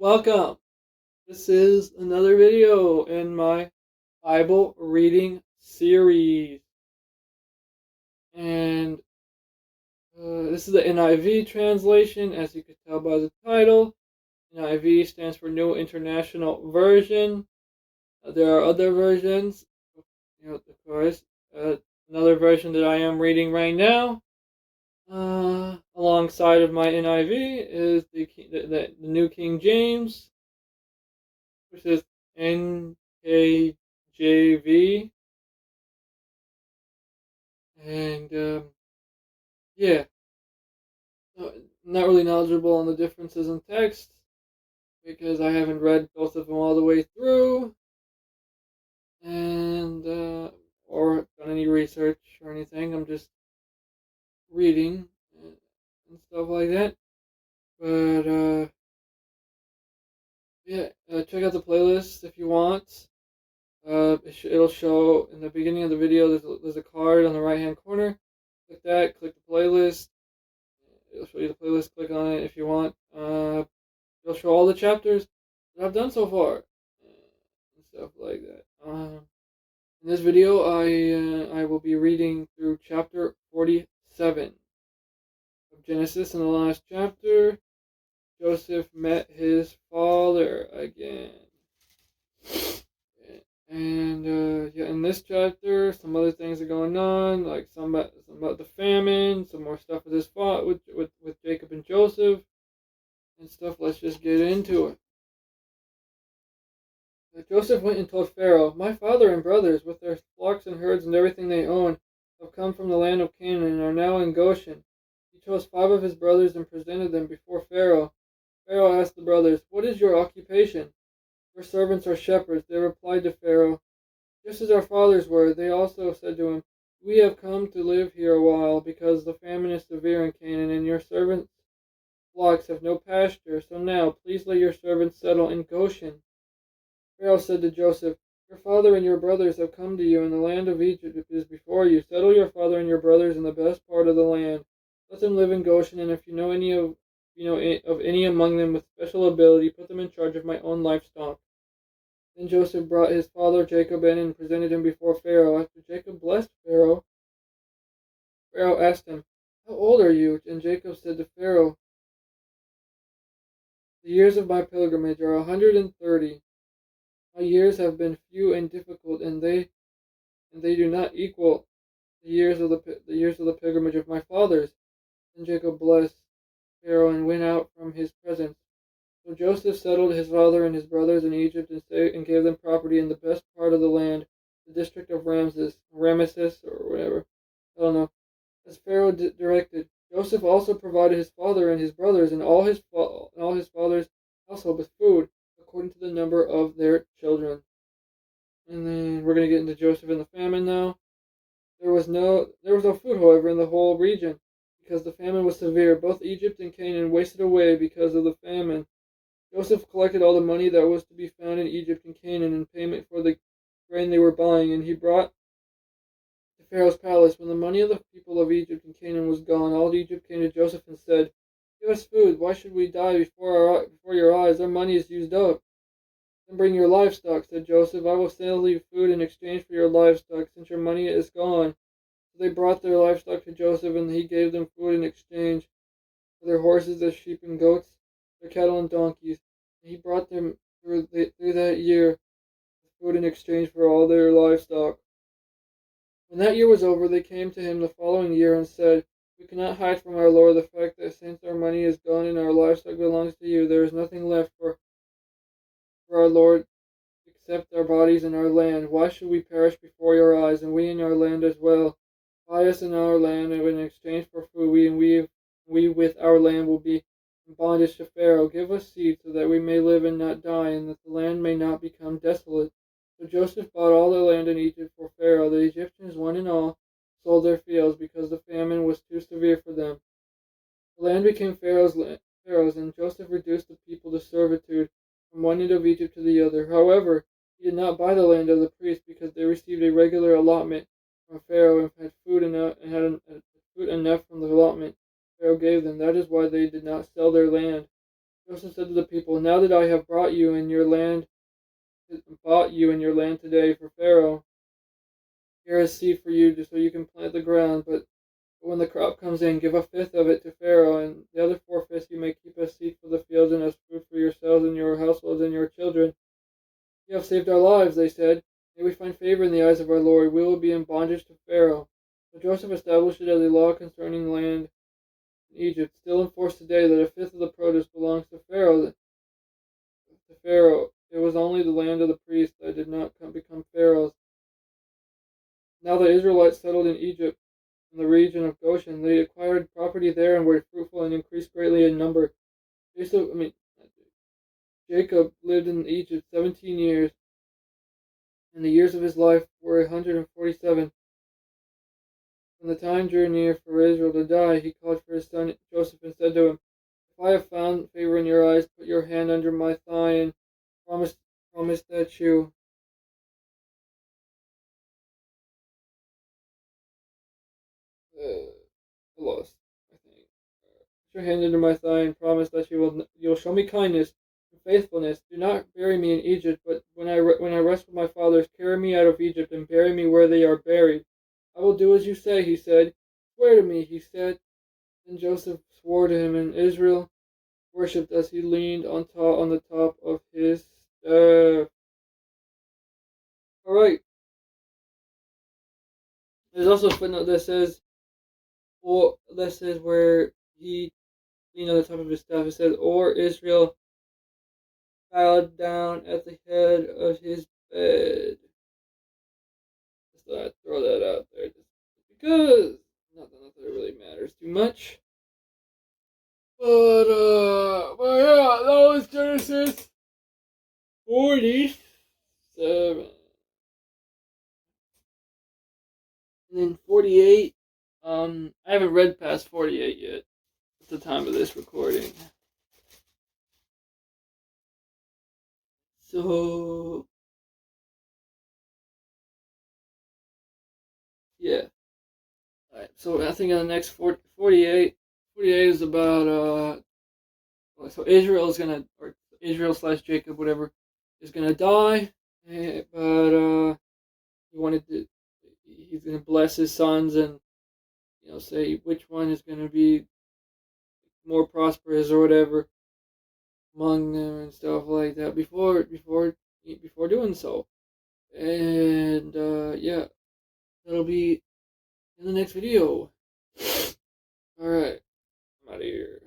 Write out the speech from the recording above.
Welcome. This is another video in my Bible reading series. And this is the NIV translation, as you can tell by the title. NIV stands for New International Version. There are other versions, of course. Another version that I am reading right now, alongside of my NIV, is the New King James, which is NKJV. And yeah, not really knowledgeable on the differences in text because I haven't read both of them all the way through, and or done any research or anything. I'm just reading and stuff like that. But yeah, check out the playlist if you want. It'll show in the beginning of the video. There's a card on the right hand corner. Click that. Click the playlist. It'll show you the playlist. Click on it if you want. It'll show all the chapters that I've done so far and stuff like that. In this video, I will be reading through chapter 47 of Genesis. In the last chapter, Joseph met his father again. And yeah, in this chapter, some other things are going on, like some about the famine, some more stuff with his father, with Jacob and Joseph, and stuff. Let's just get into it. Joseph went and told Pharaoh, "My father and brothers, with their flocks and herds and everything they own, have come from the land of Canaan and are now in Goshen." He chose 5 of his brothers and presented them before Pharaoh. Pharaoh asked the brothers, "What is your occupation?" "Your servants are shepherds," they replied to Pharaoh. "Just as our fathers were." They also said to him, "We have come to live here a while, because the famine is severe in Canaan, and your servants' flocks have no pasture. So now, please let your servants settle in Goshen." Pharaoh said to Joseph, "Your father and your brothers have come to you, and the land of Egypt is before you. Settle your father and your brothers in the best part of the land. Let them live in Goshen, and if you know of any among them with special ability, put them in charge of my own livestock." Then Joseph brought his father Jacob in and presented him before Pharaoh. After Jacob blessed Pharaoh, Pharaoh asked him, "How old are you?" And Jacob said to Pharaoh, "The years of my pilgrimage are 130. My years have been few and difficult, and they do not equal the years of the pilgrimage of my fathers." Then Jacob blessed Pharaoh and went out from his presence. So Joseph settled his father and his brothers in Egypt and gave them property in the best part of the land, the district of Ramesses or whatever. I don't know. As Pharaoh directed. Joseph also provided his father and his brothers and all his father's household with food, according to the number of their children. And then we're going to get into Joseph and the famine now. There was no food, however, in the whole region, because the famine was severe. Both Egypt and Canaan wasted away because of the famine. Joseph collected all the money that was to be found in Egypt and Canaan in payment for the grain they were buying, and he brought to Pharaoh's palace. When the money of the people of Egypt and Canaan was gone, all Egypt came to Joseph and said, "Give us food. Why should we die before your eyes? Our money is used up." "Then bring your livestock," said Joseph. "I will sell you food in exchange for your livestock, since your money is gone." So they brought their livestock to Joseph, and he gave them food in exchange for their horses, their sheep and goats, their cattle and donkeys. And he brought them through that year food in exchange for all their livestock. When that year was over, they came to him the following year and said, "We cannot hide from our lord the fact that since our money is gone and our livestock belongs to you, there is nothing left for our lord except our bodies and our land. Why should we perish before your eyes, and we in our land as well? Buy us in our land, and in exchange for food, we with our land will be in bondage to Pharaoh. Give us seed so that we may live and not die, and that the land may not become desolate." So Joseph bought all the land in Egypt for Pharaoh. The Egyptians, one and all, sold their fields because the famine was too severe for them. The land became Pharaoh's, and Joseph reduced the people to servitude from one end of Egypt to the other. However, he did not buy the land of the priests, because they received a regular allotment from Pharaoh and had food enough from the allotment Pharaoh gave them. That is why they did not sell their land. Joseph said to the people, "Now that I have bought you and your land today for Pharaoh, here is seed for you, just so you can plant the ground. But when the crop comes in, give a fifth of it to Pharaoh, and the other 4/5 you may keep as seed for the fields and as food for yourselves and your households and your children." "You have saved our lives," they said. "May we find favor in the eyes of our Lord. We will be in bondage to Pharaoh." So Joseph established it as a law concerning land in Egypt, still in force today, that a fifth of the produce belongs to Pharaoh. It was only the land of the priests that did not become Pharaoh's. Now the Israelites settled in Egypt, in the region of Goshen. They acquired property there and were fruitful and increased greatly in number. Jacob lived in Egypt 17 years, and the years of his life were 147. When the time drew near for Israel to die, he called for his son Joseph and said to him, "If I have found favor in your eyes, put your hand under my thigh and promise, promise that you lost. I think. Put your hand under my thigh and promise that you'll show me kindness and faithfulness. Do not bury me in Egypt, but when I rest with my fathers, carry me out of Egypt and bury me where they are buried." "I will do as you say," he said. "Swear to me," he said. Then Joseph swore to him, and Israel worshipped as he leaned on the top of his staff. All right. There's also a footnote that says where he leaned on the top of his staff. It says, "Or Israel bowed down at the head of his bed." Just thought I'd throw that out there, just because not that it really matters too much. But yeah, that was Genesis 47. And then 48, I haven't read past 48 yet at the time of this recording. So, yeah. Alright, so I think in the next 48 is about, so Israel slash Jacob, whatever, is gonna die, but, he wanted to, he's gonna bless his sons and, say which one is gonna be more prosperous or whatever among them and stuff like that before doing so. And yeah, that'll be in the next video. All right, I'm out of here.